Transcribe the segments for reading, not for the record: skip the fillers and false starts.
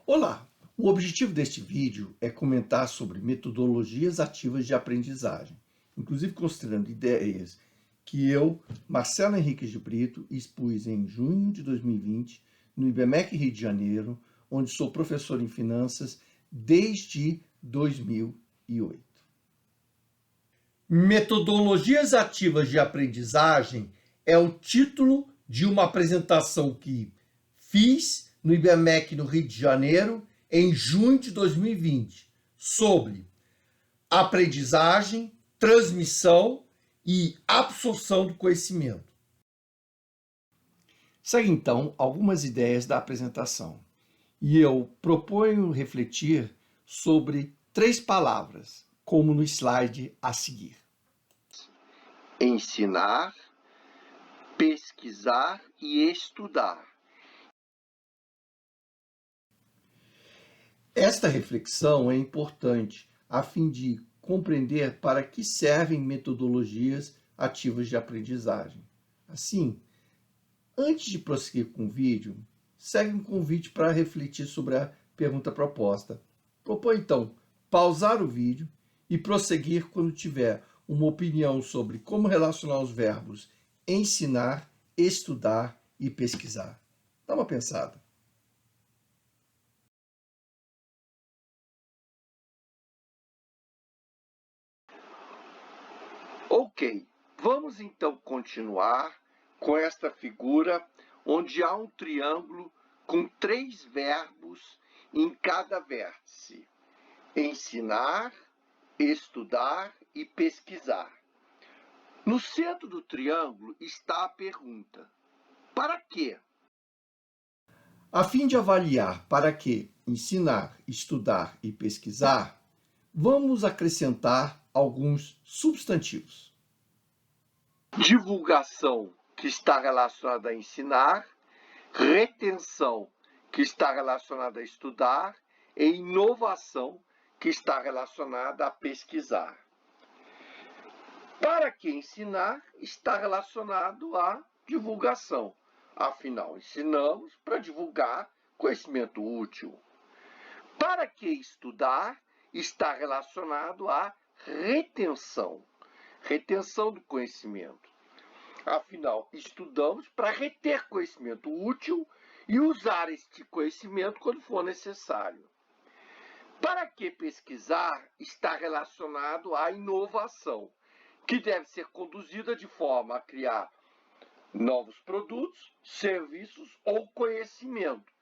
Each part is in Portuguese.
Olá! O objetivo deste vídeo é comentar sobre metodologias ativas de aprendizagem, inclusive considerando ideias que eu, Marcelo Henriques de Brito, expus em junho de 2020 no IBMEC Rio de Janeiro, onde sou professor em finanças desde 2008. Metodologias ativas de aprendizagem é o título de uma apresentação que fiz no IBMEC no Rio de Janeiro em junho de 2020 sobre aprendizagem, transmissão e absorção do conhecimento. Segue então algumas ideias da apresentação e eu proponho refletir sobre 3 palavras, como no slide a seguir: ensinar, pesquisar e estudar. Esta reflexão é importante a fim de compreender para que servem metodologias ativas de aprendizagem. Assim, antes de prosseguir com o vídeo, segue um convite para refletir sobre a pergunta proposta. Proponho então pausar o vídeo e prosseguir quando tiver uma opinião sobre como relacionar os verbos ensinar, estudar e pesquisar. Dá uma pensada. Ok, vamos então continuar com esta figura onde há um triângulo com 3 verbos em cada vértice: ensinar, estudar e pesquisar. No centro do triângulo está a pergunta: para quê? A fim de avaliar para que ensinar, estudar e pesquisar, vamos acrescentar alguns substantivos. Divulgação, que está relacionada a ensinar, retenção, que está relacionada a estudar, e inovação, que está relacionada a pesquisar. Para que ensinar está relacionado à divulgação. Afinal, ensinamos para divulgar conhecimento útil. Para que estudar está relacionado à retenção. Retenção do conhecimento. Afinal, estudamos para reter conhecimento útil e usar este conhecimento quando for necessário. Para que pesquisar está relacionado à inovação, que deve ser conduzida de forma a criar novos produtos, serviços ou conhecimento,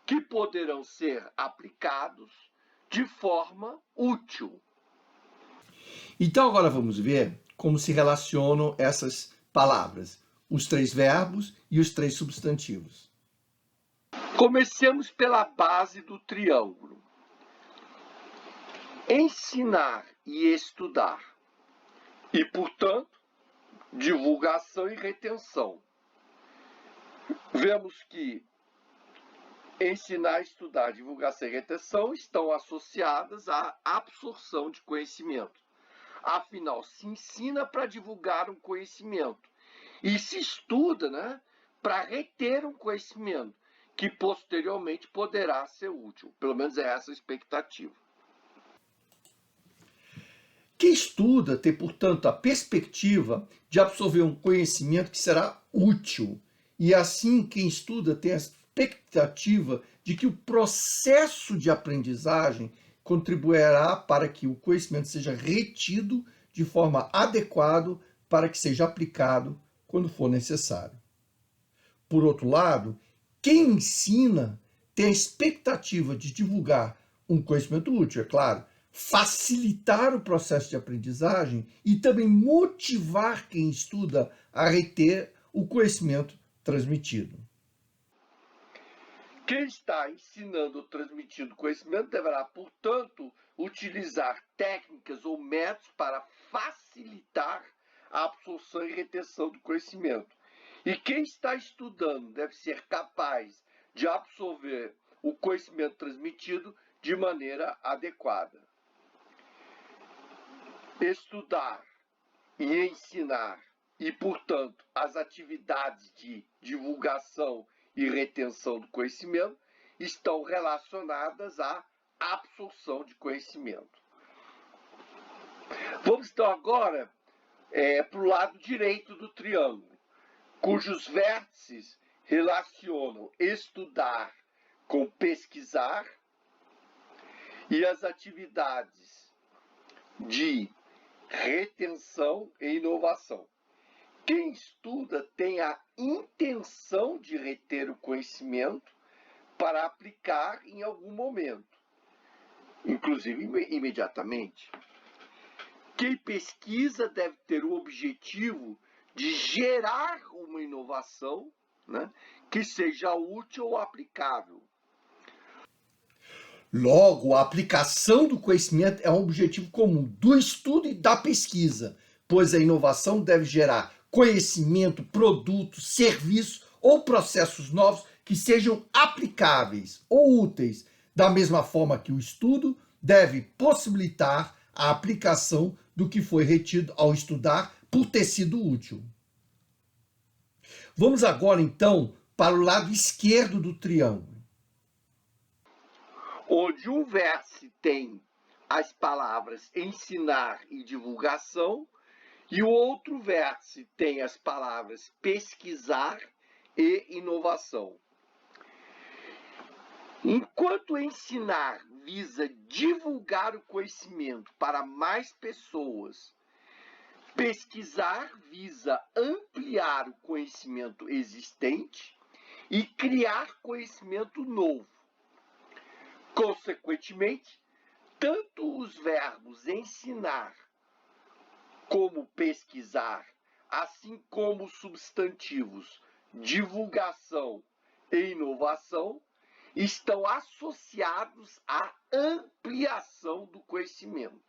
que poderão ser aplicados de forma útil. Então agora vamos ver como se relacionam essas palavras, os 3 verbos e os 3 substantivos. Comecemos pela base do triângulo. Ensinar e estudar. E, portanto, divulgação e retenção. Vemos que ensinar, estudar, divulgação e retenção estão associadas à absorção de conhecimento. Afinal, se ensina para divulgar um conhecimento e se estuda, para reter um conhecimento que posteriormente poderá ser útil. Pelo menos é essa a expectativa. Quem estuda tem, portanto, a perspectiva de absorver um conhecimento que será útil. E assim, quem estuda tem a expectativa de que o processo de aprendizagem contribuirá para que o conhecimento seja retido de forma adequada para que seja aplicado quando for necessário. Por outro lado, quem ensina tem a expectativa de divulgar um conhecimento útil, é claro, facilitar o processo de aprendizagem e também motivar quem estuda a reter o conhecimento transmitido. Quem está ensinando ou transmitindo conhecimento deverá, portanto, utilizar técnicas ou métodos para facilitar a absorção e retenção do conhecimento. E quem está estudando deve ser capaz de absorver o conhecimento transmitido de maneira adequada. Estudar e ensinar e, portanto, as atividades de divulgação e retenção do conhecimento estão relacionadas à absorção de conhecimento. Vamos então agora para o lado direito do triângulo, cujos vértices relacionam estudar com pesquisar e as atividades de retenção e inovação. Quem estuda tem a intenção de reter o conhecimento para aplicar em algum momento, inclusive imediatamente. Quem pesquisa deve ter o objetivo de gerar uma inovação, né, que seja útil ou aplicável. Logo, a aplicação do conhecimento é um objetivo comum do estudo e da pesquisa, pois a inovação deve gerar conhecimento, produtos, serviços ou processos novos que sejam aplicáveis ou úteis, da mesma forma que o estudo deve possibilitar a aplicação do que foi retido ao estudar por ter sido útil. Vamos agora, então, para o lado esquerdo do triângulo, onde um vértice tem as palavras ensinar e divulgação, e o outro vértice tem as palavras pesquisar e inovação. Enquanto ensinar visa divulgar o conhecimento para mais pessoas, pesquisar visa ampliar o conhecimento existente e criar conhecimento novo. Consequentemente, tanto os verbos ensinar como pesquisar, assim como os substantivos divulgação e inovação, estão associados à ampliação do conhecimento.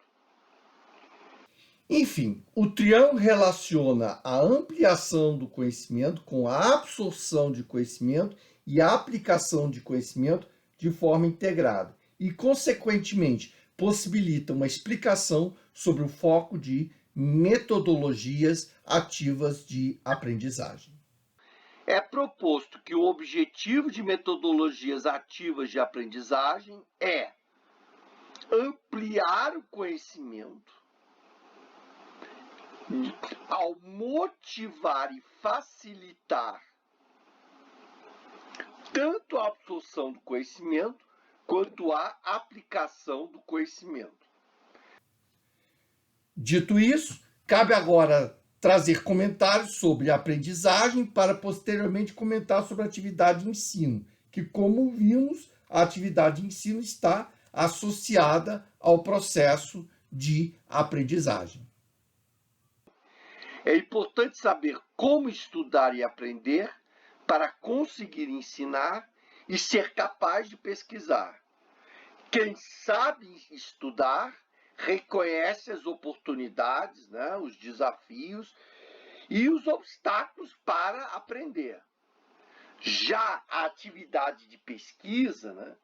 Enfim, o triângulo relaciona a ampliação do conhecimento com a absorção de conhecimento e a aplicação de conhecimento de forma integrada e, consequentemente, possibilita uma explicação sobre o foco de metodologias ativas de aprendizagem. É proposto que o objetivo de metodologias ativas de aprendizagem é ampliar o conhecimento ao motivar e facilitar tanto a absorção do conhecimento quanto a aplicação do conhecimento. Dito isso, cabe agora trazer comentários sobre a aprendizagem para posteriormente comentar sobre a atividade de ensino, que, como vimos, a atividade de ensino está associada ao processo de aprendizagem. É importante saber como estudar e aprender para conseguir ensinar e ser capaz de pesquisar. Quem sabe estudar reconhece as oportunidades, né, os desafios e os obstáculos para aprender. Já a atividade de pesquisa, né,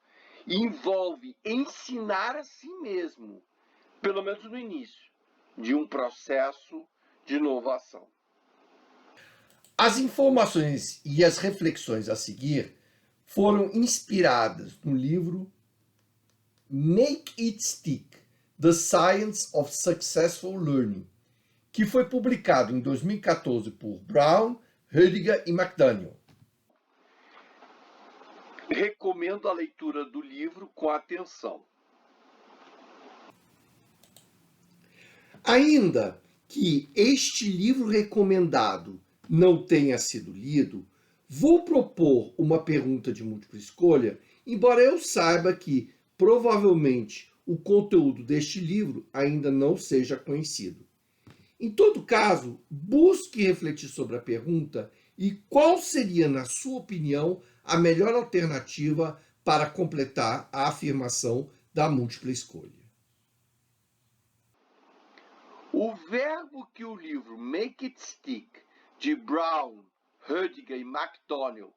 envolve ensinar a si mesmo, pelo menos no início, de um processo de inovação. As informações e as reflexões a seguir foram inspiradas no livro Make It Stick: The Science of Successful Learning, que foi publicado em 2014 por Brown, Hödiger e McDaniel. Recomendo a leitura do livro com atenção. Ainda que este livro recomendado não tenha sido lido, vou propor uma pergunta de múltipla escolha, embora eu saiba que provavelmente o conteúdo deste livro ainda não seja conhecido. Em todo caso, busque refletir sobre a pergunta e qual seria, na sua opinião, a melhor alternativa para completar a afirmação da múltipla escolha. O verbo que o livro Make It Stick, de Brown, Hödiger e McDaniel,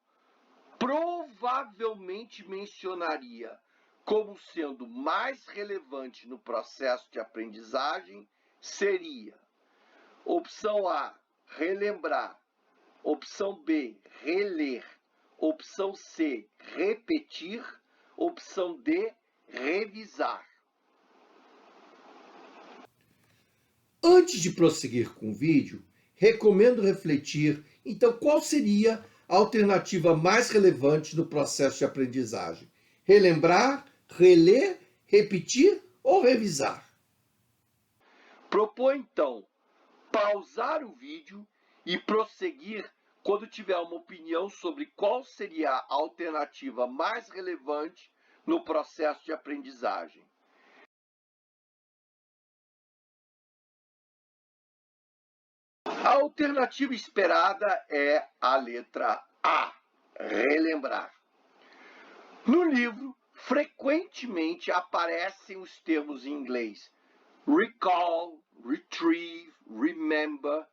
provavelmente mencionaria como sendo mais relevante no processo de aprendizagem seria: opção A, relembrar; opção B, reler; opção C, repetir, opção D, revisar. Antes de prosseguir com o vídeo, recomendo refletir, então, qual seria a alternativa mais relevante no processo de aprendizagem? Relembrar, reler, repetir ou revisar? Propõe, então, pausar o vídeo e prosseguir quando tiver uma opinião sobre qual seria a alternativa mais relevante no processo de aprendizagem. A alternativa esperada é a letra A, relembrar. No livro, frequentemente aparecem os termos em inglês recall, retrieve, remember.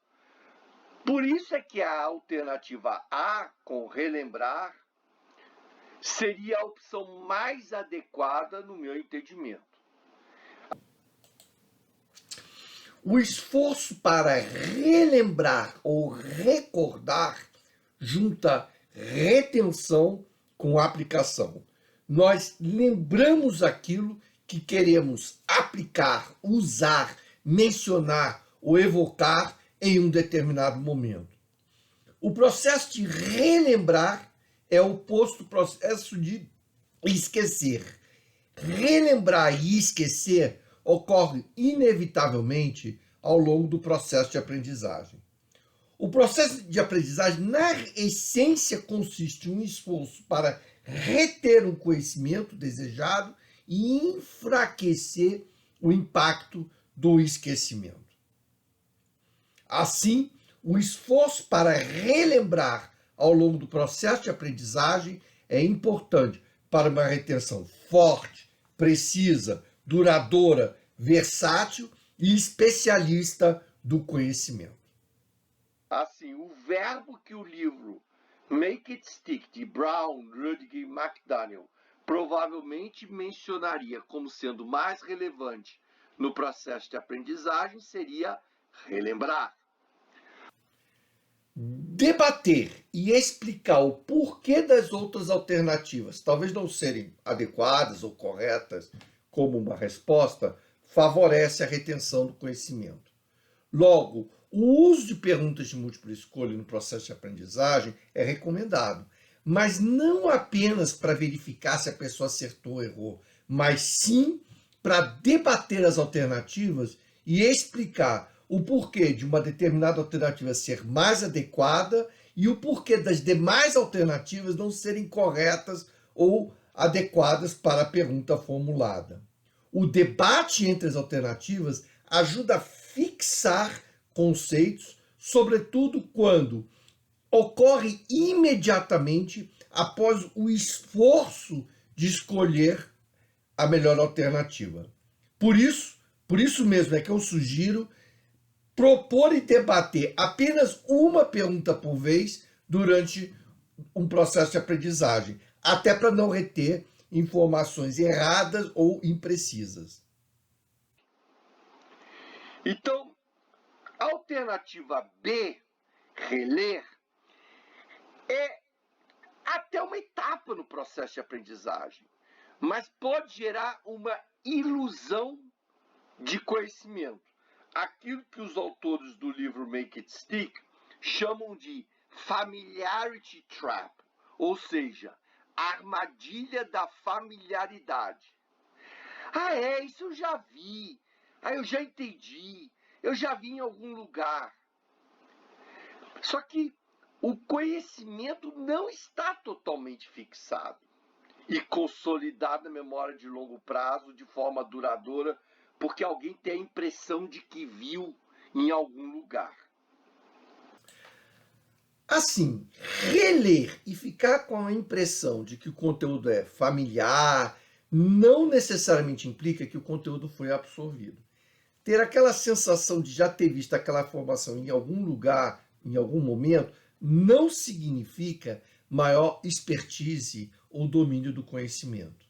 Por isso é que a alternativa A, com relembrar, seria a opção mais adequada no meu entendimento. O esforço para relembrar ou recordar junta retenção com aplicação. Nós lembramos aquilo que queremos aplicar, usar, mencionar ou evocar em um determinado momento. O processo de relembrar é o oposto do processo de esquecer. Relembrar e esquecer ocorre inevitavelmente ao longo do processo de aprendizagem. O processo de aprendizagem, na essência, consiste em um esforço para reter um conhecimento desejado e enfraquecer o impacto do esquecimento. Assim, o esforço para relembrar ao longo do processo de aprendizagem é importante para uma retenção forte, precisa, duradoura, versátil e especialista do conhecimento. Assim, o verbo que o livro Make It Stick, de Brown, Rudiger e McDaniel, provavelmente mencionaria como sendo mais relevante no processo de aprendizagem seria relembrar. Debater e explicar o porquê das outras alternativas, talvez não serem adequadas ou corretas como uma resposta, favorece a retenção do conhecimento. Logo, o uso de perguntas de múltipla escolha no processo de aprendizagem é recomendado, mas não apenas para verificar se a pessoa acertou ou errou, mas sim para debater as alternativas e explicar o porquê de uma determinada alternativa ser mais adequada e o porquê das demais alternativas não serem corretas ou adequadas para a pergunta formulada. O debate entre as alternativas ajuda a fixar conceitos, sobretudo quando ocorre imediatamente após o esforço de escolher a melhor alternativa. Por isso mesmo é que eu sugiro propor e debater apenas uma pergunta por vez durante um processo de aprendizagem, até para não reter informações erradas ou imprecisas. Então, a alternativa B, reler, é até uma etapa no processo de aprendizagem, mas pode gerar uma ilusão de conhecimento. Aquilo que os autores do livro Make It Stick chamam de familiarity trap, ou seja, a armadilha da familiaridade. Ah, isso eu já vi, eu já entendi, eu já vi em algum lugar. Só que o conhecimento não está totalmente fixado e consolidado na memória de longo prazo de forma duradoura, porque alguém tem a impressão de que viu em algum lugar. Assim, reler e ficar com a impressão de que o conteúdo é familiar não necessariamente implica que o conteúdo foi absorvido. Ter aquela sensação de já ter visto aquela informação em algum lugar, em algum momento, não significa maior expertise ou domínio do conhecimento.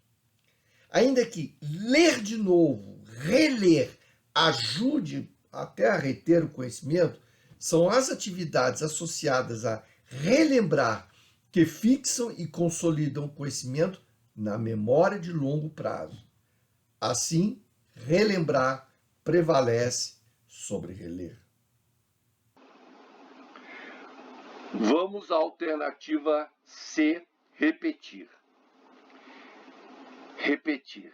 Ainda que ler de novo, reler, ajude até a reter o conhecimento, são as atividades associadas a relembrar que fixam e consolidam o conhecimento na memória de longo prazo. Assim, relembrar prevalece sobre reler. Vamos à alternativa C, repetir. Repetir.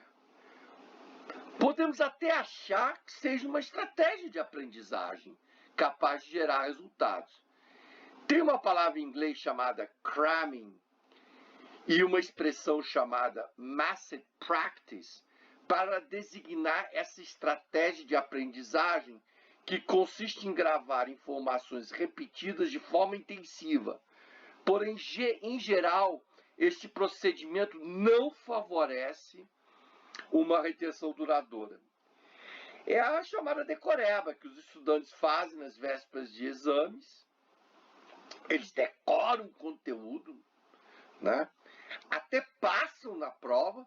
Podemos até achar que seja uma estratégia de aprendizagem capaz de gerar resultados. Tem uma palavra em inglês chamada cramming e uma expressão chamada massive practice para designar essa estratégia de aprendizagem que consiste em gravar informações repetidas de forma intensiva. Porém, em geral, este procedimento não favorece uma retenção duradoura. É a chamada decoreba que os estudantes fazem nas vésperas de exames. Eles decoram o conteúdo, né? Até passam na prova,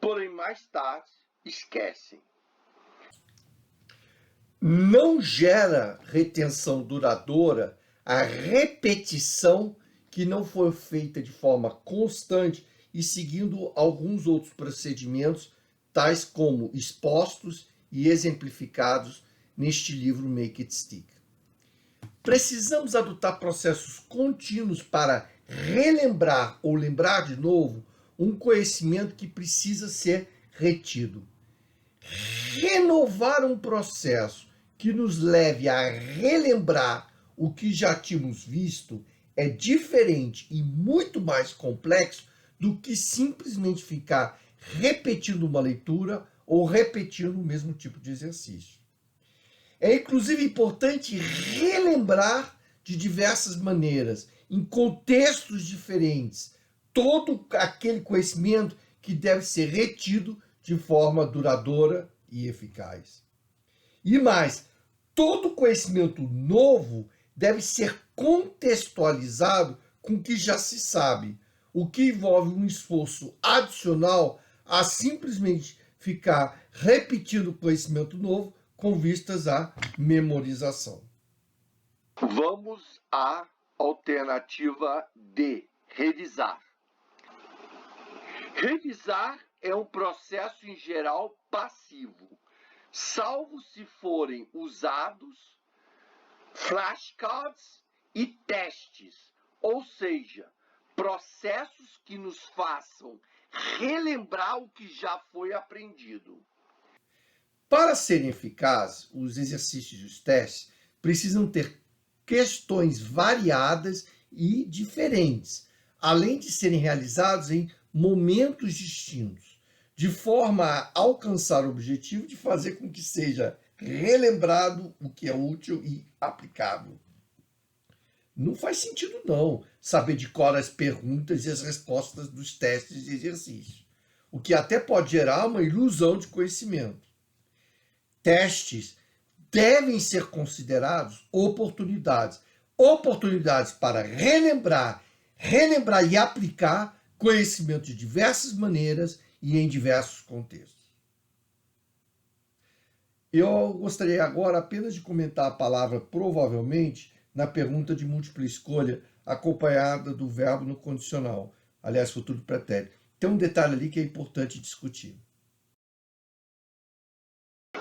porém mais tarde esquecem. Não gera retenção duradoura a repetição que não foi feita de forma constante e seguindo alguns outros procedimentos, tais como expostos e exemplificados neste livro Make It Stick. Precisamos adotar processos contínuos para relembrar ou lembrar de novo um conhecimento que precisa ser retido. Renovar um processo que nos leve a relembrar o que já tínhamos visto é diferente e muito mais complexo do que simplesmente ficar repetindo uma leitura ou repetindo o mesmo tipo de exercício. É inclusive importante relembrar de diversas maneiras, em contextos diferentes, todo aquele conhecimento que deve ser retido de forma duradoura e eficaz. E mais, todo conhecimento novo deve ser contextualizado com o que já se sabe, o que envolve um esforço adicional a simplesmente ficar repetindo o conhecimento novo com vistas à memorização. Vamos à alternativa D, revisar. Revisar é um processo em geral passivo, salvo se forem usados flashcards e testes, ou seja, processos que nos façam relembrar o que já foi aprendido. Para serem eficazes, os exercícios e os testes precisam ter questões variadas e diferentes, além de serem realizados em momentos distintos, de forma a alcançar o objetivo de fazer com que seja relembrado o que é útil e aplicável. Não faz sentido, não, saber de cor as perguntas e as respostas dos testes de exercício, o que até pode gerar uma ilusão de conhecimento. Testes devem ser considerados oportunidades para relembrar e aplicar conhecimento de diversas maneiras e em diversos contextos. Eu gostaria agora apenas de comentar a palavra provavelmente na pergunta de múltipla escolha, acompanhada do verbo no condicional, aliás, futuro pretérito. Tem um detalhe ali que é importante discutir.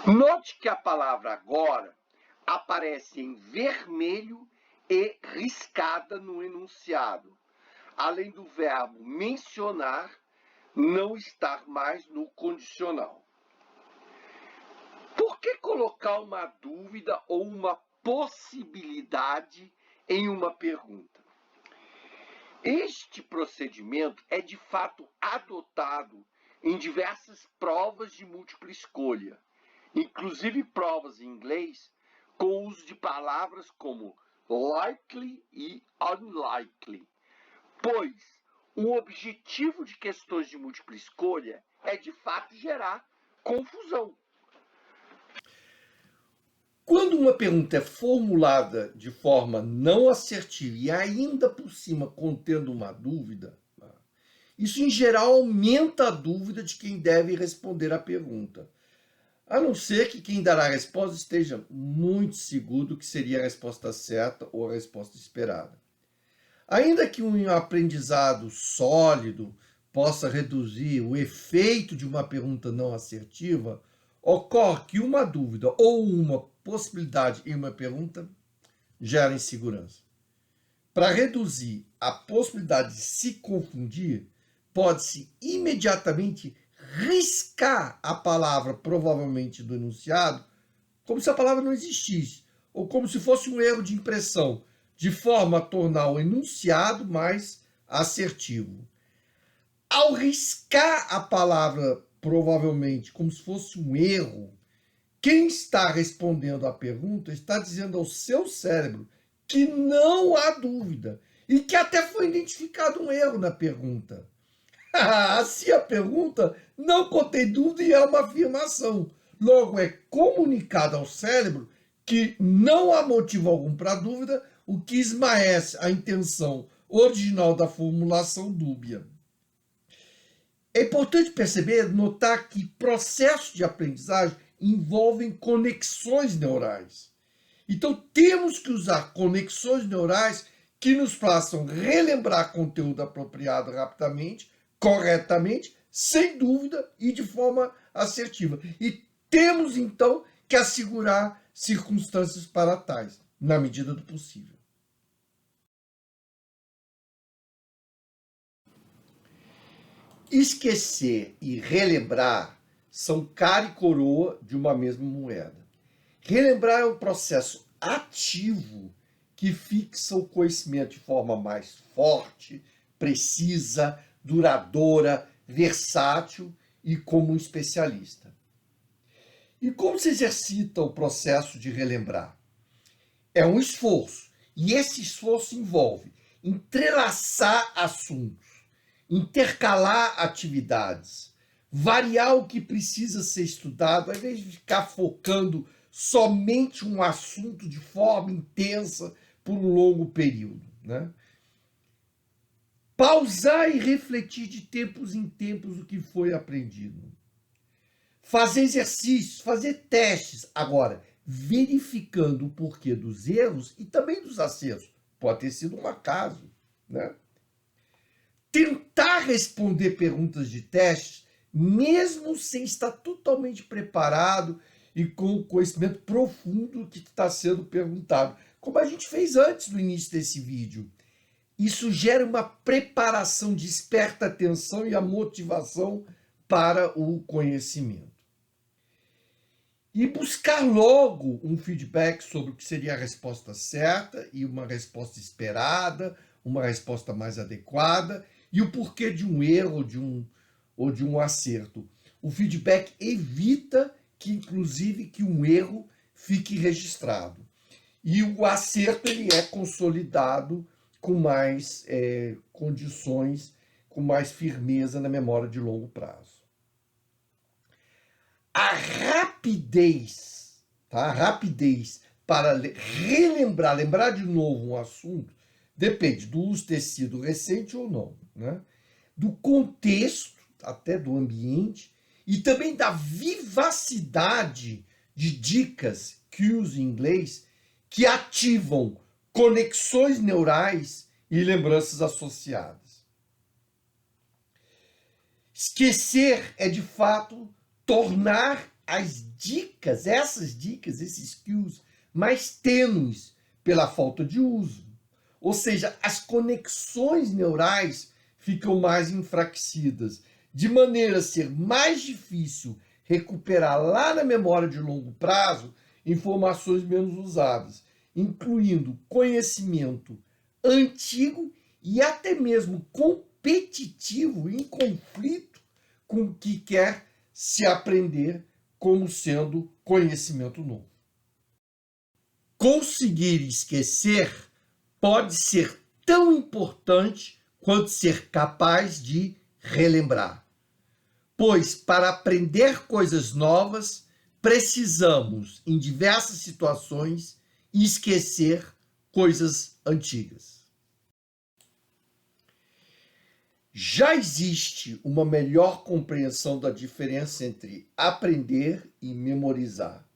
Note que a palavra agora aparece em vermelho e riscada no enunciado, além do verbo mencionar não estar mais no condicional. Por que colocar uma dúvida ou uma possibilidade em uma pergunta? Este procedimento é de fato adotado em diversas provas de múltipla escolha, inclusive provas em inglês com o uso de palavras como likely e unlikely, pois o objetivo de questões de múltipla escolha é de fato gerar confusão. Quando uma pergunta é formulada de forma não assertiva e ainda por cima contendo uma dúvida, isso em geral aumenta a dúvida de quem deve responder à pergunta, a não ser que quem dará a resposta esteja muito seguro que seria a resposta certa ou a resposta esperada. Ainda que um aprendizado sólido possa reduzir o efeito de uma pergunta não assertiva, ocorre que uma dúvida ou uma possibilidade em uma pergunta gera insegurança. Para reduzir a possibilidade de se confundir, pode-se imediatamente riscar a palavra provavelmente do enunciado como se a palavra não existisse, ou como se fosse um erro de impressão, de forma a tornar o enunciado mais assertivo. Ao riscar a palavra provavelmente como se fosse um erro, quem está respondendo à pergunta está dizendo ao seu cérebro que não há dúvida e que até foi identificado um erro na pergunta. Assim, a pergunta não contém dúvida e é uma afirmação. Logo, é comunicado ao cérebro que não há motivo algum para dúvida, o que esmaece a intenção original da formulação dúbia. É importante perceber, notar que processos de aprendizagem envolvem conexões neurais. Então, temos que usar conexões neurais que nos façam relembrar conteúdo apropriado rapidamente, corretamente, sem dúvida e de forma assertiva. E temos, então, que assegurar circunstâncias para tais, na medida do possível. Esquecer e relembrar são cara e coroa de uma mesma moeda. Relembrar é um processo ativo que fixa o conhecimento de forma mais forte, precisa, duradoura, versátil e como um especialista. E como se exercita o processo de relembrar? É um esforço, e esse esforço envolve entrelaçar assuntos, intercalar atividades, variar o que precisa ser estudado, ao invés de ficar focando somente um assunto de forma intensa por um longo período, né? Pausar e refletir de tempos em tempos o que foi aprendido. Fazer exercícios, fazer testes. Agora, verificando o porquê dos erros e também dos acertos. Pode ter sido um acaso, né? Tentar responder perguntas de teste, mesmo sem estar totalmente preparado e com o conhecimento profundo que está sendo perguntado, como a gente fez antes no início desse vídeo. Isso gera uma preparação, desperta a atenção e a motivação para o conhecimento. E buscar logo um feedback sobre o que seria a resposta certa e uma resposta esperada, uma resposta mais adequada e o porquê de um erro ou de um acerto. O feedback evita que, inclusive, que um erro fique registrado. E o acerto ele é consolidado com mais condições, com mais firmeza na memória de longo prazo. A rapidez, tá? A rapidez para relembrar, lembrar de novo um assunto, depende do uso ter sido recente ou não, né? Do contexto, até do ambiente, e também da vivacidade de dicas, cues em inglês, que ativam conexões neurais e lembranças associadas. Esquecer é, de fato, tornar as dicas, esses cues, mais tênues pela falta de uso. Ou seja, as conexões neurais ficam mais enfraquecidas, de maneira a ser mais difícil recuperar lá na memória de longo prazo informações menos usadas, incluindo conhecimento antigo e até mesmo competitivo, em conflito com o que quer se aprender como sendo conhecimento novo. Conseguir esquecer pode ser tão importante quanto ser capaz de relembrar. Pois para aprender coisas novas, precisamos, em diversas situações, esquecer coisas antigas. Já existe uma melhor compreensão da diferença entre aprender e memorizar.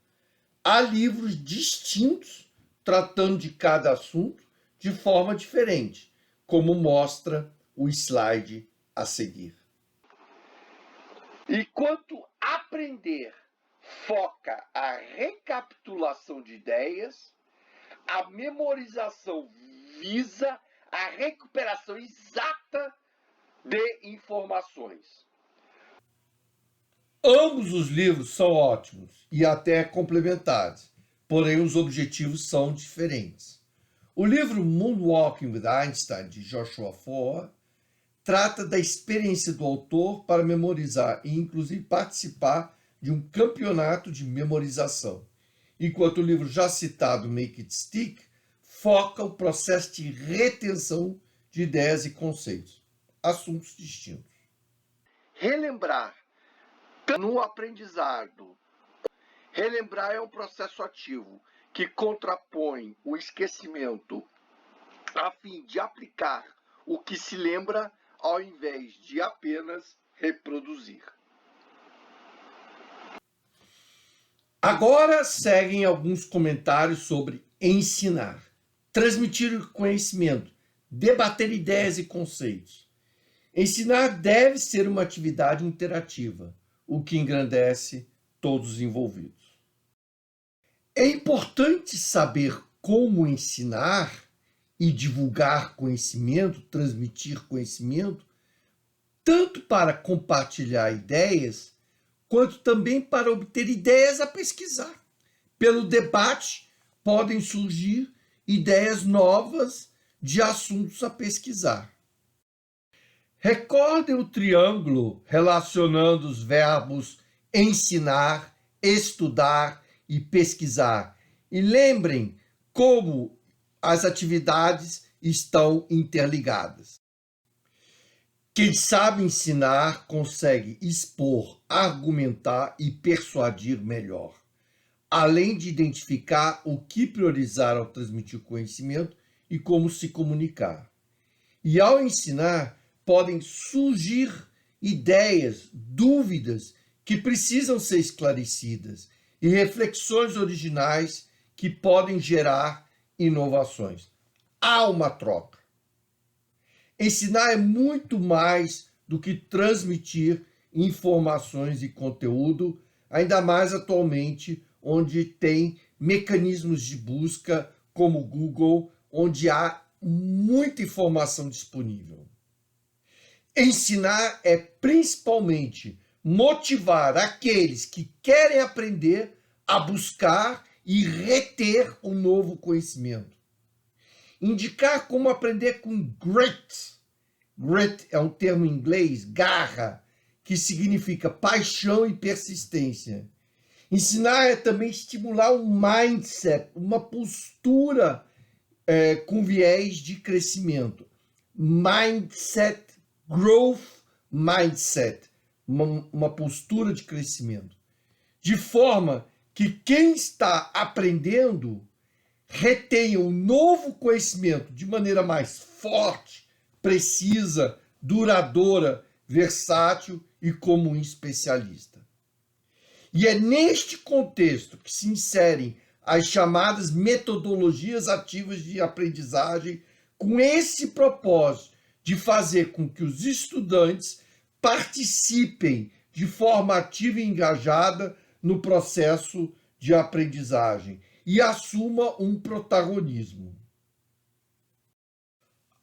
Há livros distintos tratando de cada assunto de forma diferente, como mostra o slide a seguir. Enquanto aprender foca a recapitulação de ideias, a memorização visa a recuperação exata de informações. Ambos os livros são ótimos e até complementares, porém os objetivos são diferentes. O livro Moonwalking with Einstein, de Joshua Foer, trata da experiência do autor para memorizar e, inclusive, participar de um campeonato de memorização, enquanto o livro já citado, Make It Stick, foca o processo de retenção de ideias e conceitos, assuntos distintos. Relembrar no aprendizado. Relembrar é um processo ativo que contrapõe o esquecimento a fim de aplicar o que se lembra ao invés de apenas reproduzir. Agora seguem alguns comentários sobre ensinar, transmitir conhecimento, debater ideias e conceitos. Ensinar deve ser uma atividade interativa, o que engrandece todos os envolvidos. É importante saber como ensinar e divulgar conhecimento, transmitir conhecimento, tanto para compartilhar ideias, quanto também para obter ideias a pesquisar. Pelo debate, podem surgir ideias novas de assuntos a pesquisar. Recordem o triângulo relacionando os verbos ensinar, estudar e pesquisar. E lembrem como as atividades estão interligadas. Quem sabe ensinar consegue expor, argumentar e persuadir melhor, além de identificar o que priorizar ao transmitir conhecimento e como se comunicar. E ao ensinar, podem surgir ideias, dúvidas que precisam ser esclarecidas e reflexões originais que podem gerar inovações. Há uma troca. Ensinar é muito mais do que transmitir informações e conteúdo, ainda mais atualmente, onde tem mecanismos de busca como o Google, onde há muita informação disponível. Ensinar é principalmente motivar aqueles que querem aprender a buscar e reter o novo conhecimento. Indicar como aprender com grit. Grit é um termo em inglês, garra, que significa paixão e persistência. Ensinar é também estimular um mindset, uma postura com viés de crescimento. Mindset, growth mindset, uma postura de crescimento. De forma que quem está aprendendo retenha um novo conhecimento de maneira mais forte, precisa, duradoura, versátil e como um especialista. E é neste contexto que se inserem as chamadas metodologias ativas de aprendizagem, com esse propósito de fazer com que os estudantes participem de forma ativa e engajada no processo de aprendizagem e assuma um protagonismo.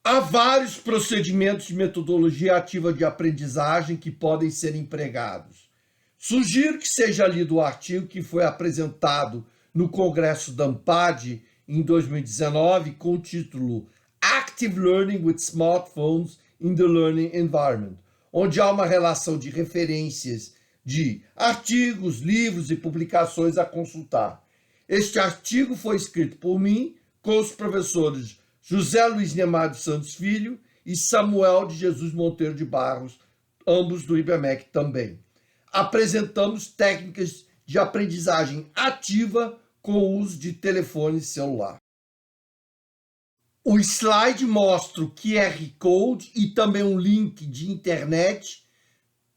Há vários procedimentos de metodologia ativa de aprendizagem que podem ser empregados. Sugiro que seja lido o artigo que foi apresentado no Congresso da AMPAD em 2019 com o título Active Learning with Smartphones in the Learning Environment, onde há uma relação de referências de artigos, livros e publicações a consultar. Este artigo foi escrito por mim com os professores José Luiz Neymar dos Santos Filho e Samuel de Jesus Monteiro de Barros, ambos do IBMEC também. Apresentamos técnicas de aprendizagem ativa com o uso de telefone celular. O slide mostra o QR Code e também um link de internet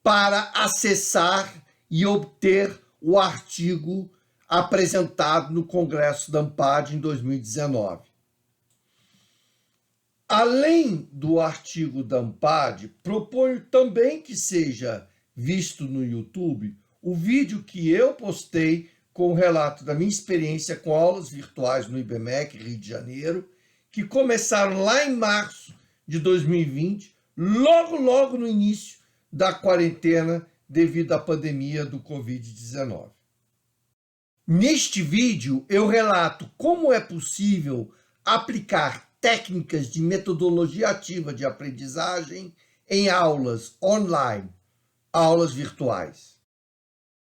para acessar e obter o artigo apresentado no Congresso da AMPAD em 2019. Além do artigo da Ampad, proponho também que seja visto no YouTube o vídeo que eu postei com o relato da minha experiência com aulas virtuais no IBMEC Rio de Janeiro, que começaram lá em março de 2020, logo no início da quarentena devido à pandemia do Covid-19. Neste vídeo, eu relato como é possível aplicar técnicas de metodologia ativa de aprendizagem em aulas online, aulas virtuais.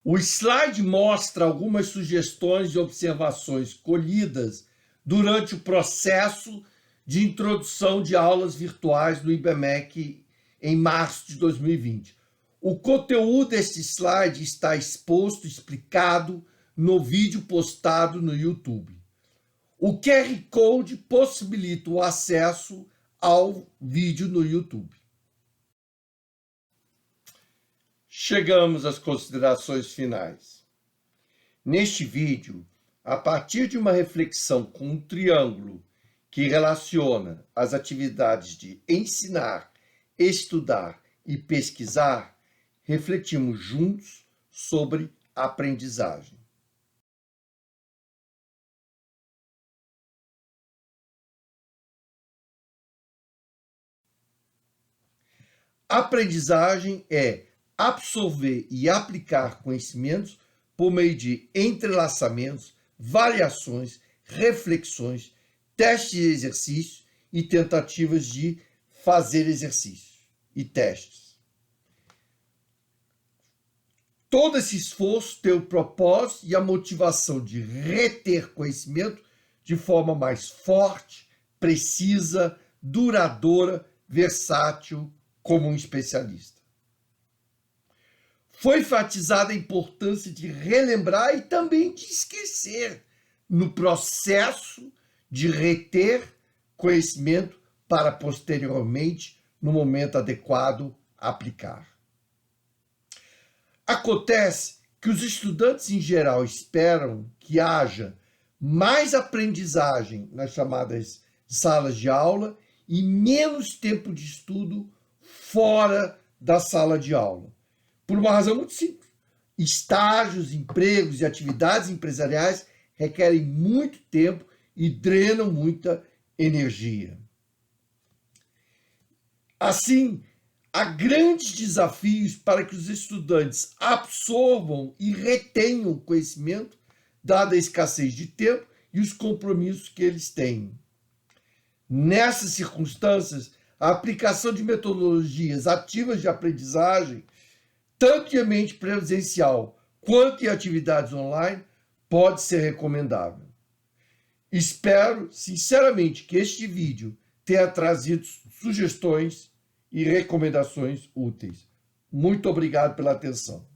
O slide mostra algumas sugestões e observações colhidas durante o processo de introdução de aulas virtuais no IBMEC em março de 2020. O conteúdo deste slide está exposto, explicado no vídeo postado no YouTube. O QR Code possibilita o acesso ao vídeo no YouTube. Chegamos às considerações finais. Neste vídeo, a partir de uma reflexão com um triângulo que relaciona as atividades de ensinar, estudar e pesquisar, refletimos juntos sobre a aprendizagem. Aprendizagem é absorver e aplicar conhecimentos por meio de entrelaçamentos, variações, reflexões, testes de exercício e tentativas de fazer exercícios e testes. Todo esse esforço tem o propósito e a motivação de reter conhecimento de forma mais forte, precisa, duradoura, versátil, como um especialista. Foi enfatizada a importância de relembrar e também de esquecer no processo de reter conhecimento para posteriormente, no momento adequado, aplicar. Acontece que os estudantes em geral esperam que haja mais aprendizagem nas chamadas salas de aula e menos tempo de estudo fora da sala de aula. Por uma razão muito simples. Estágios, empregos e atividades empresariais requerem muito tempo e drenam muita energia. Assim, há grandes desafios para que os estudantes absorvam e retenham o conhecimento, dada a escassez de tempo e os compromissos que eles têm. Nessas circunstâncias, a aplicação de metodologias ativas de aprendizagem, tanto em ambiente presencial quanto em atividades online, pode ser recomendável. Espero, sinceramente, que este vídeo tenha trazido sugestões e recomendações úteis. Muito obrigado pela atenção.